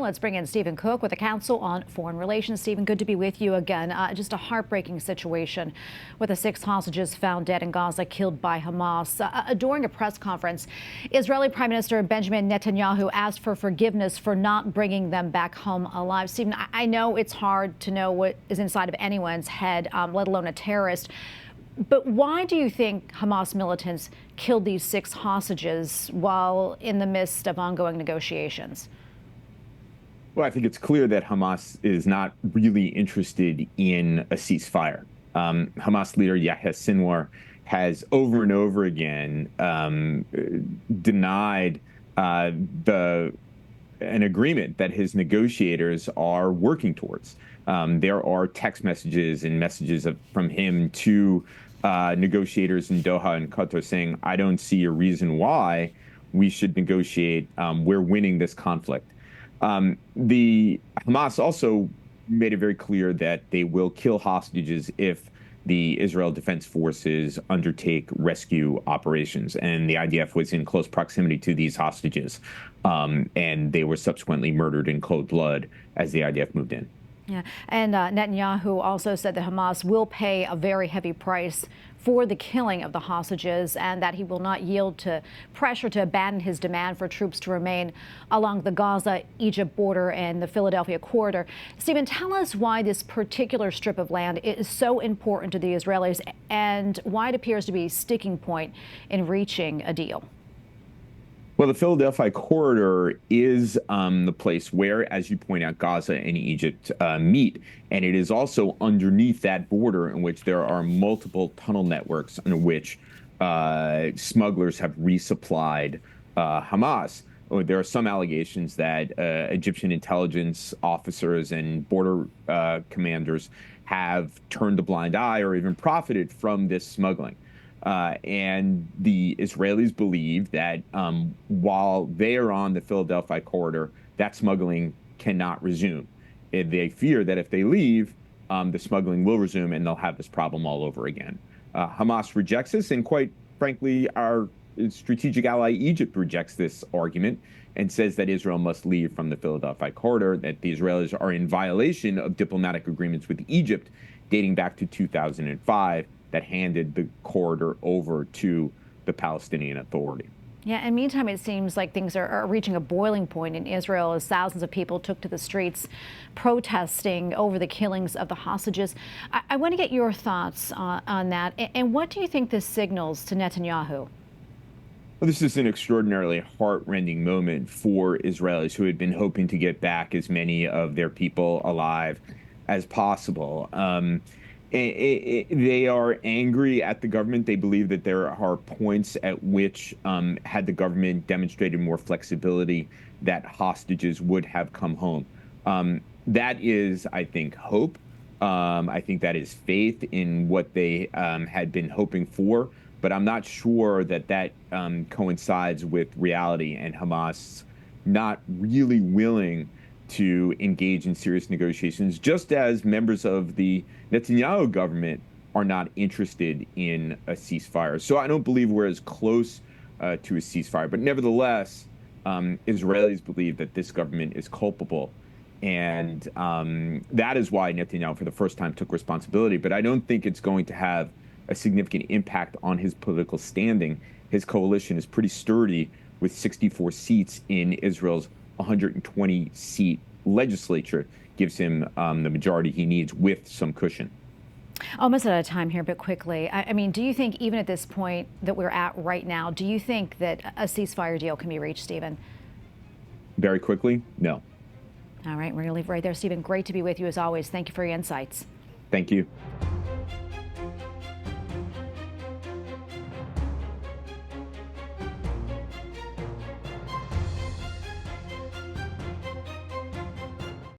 let's bring in Stephen Cook with the Council on Foreign Relations. Stephen, good to be with you again. Just a heartbreaking situation with the 6 hostages found dead in Gaza, killed by Hamas. During a press conference, Israeli Prime Minister Benjamin Netanyahu asked for forgiveness for not bringing them back home alive. Stephen, I know it's hard to know what is inside of anyone's head, let alone a terrorist. But why do you think Hamas militants killed these 6 hostages while in the midst of ongoing negotiations? Well, I think it's clear that Hamas is not really interested in a ceasefire. Hamas leader Yahya Sinwar has over and over again denied an agreement that his negotiators are working towards. There are text messages and messages from him to negotiators in Doha and Qatar saying, I don't see a reason why we should negotiate. We're winning this conflict. The Hamas also made it very clear that they will kill hostages if the Israel Defense Forces undertake rescue operations. And the IDF was in close proximity to these hostages. And they were subsequently murdered in cold blood as the IDF moved in. Yeah, and Netanyahu also said that Hamas will pay a very heavy price for the killing of the hostages and that he will not yield to pressure to abandon his demand for troops to remain along the Gaza-Egypt border and the Philadelphia corridor. Stephen, tell us why this particular strip of land is so important to the Israelis and why it appears to be a sticking point in reaching a deal. Well, the Philadelphia corridor is the place where, as you point out, Gaza and Egypt meet. And it is also underneath that border in which there are multiple tunnel networks in which smugglers have resupplied Hamas. There are some allegations that Egyptian intelligence officers and border commanders have turned a blind eye or even profited from this smuggling. And the Israelis believe that while they are on the Philadelphia corridor, that smuggling cannot resume. They fear that if they leave, the smuggling will resume and they'll have this problem all over again. Hamas rejects this, and quite frankly, our strategic ally Egypt rejects this argument and says that Israel must leave from the Philadelphia corridor, that the Israelis are in violation of diplomatic agreements with Egypt dating back to 2005. That handed the corridor over to the Palestinian Authority. Yeah, and meantime, it seems like things are reaching a boiling point in Israel as thousands of people took to the streets protesting over the killings of the hostages. I want to get your thoughts on that. And what do you think this signals to Netanyahu? Well, this is an extraordinarily heart-rending moment for Israelis who had been hoping to get back as many of their people alive as possible. They are angry at the government. They believe that there are points at which, had the government demonstrated more flexibility, that hostages would have come home. That is, I think, hope. I think that is faith in what they had been hoping for. But I'm not sure that that coincides with reality and Hamas not really willing to engage in serious negotiations, just as members of the Netanyahu government are not interested in a ceasefire. So I don't believe we're as close to a ceasefire. But nevertheless, Israelis believe that this government is culpable. And that is why Netanyahu, for the first time, took responsibility. But I don't think it's going to have a significant impact on his political standing. His coalition is pretty sturdy with 64 seats in Israel's 120-seat legislature, gives him the majority he needs with some cushion. Almost out of time here, but quickly. I mean, do you think even at this point that we're at right now, do you think that a ceasefire deal can be reached, Stephen? Very quickly? No. All right, we're going to leave right there. Stephen, great to be with you as always. Thank you for your insights. Thank you.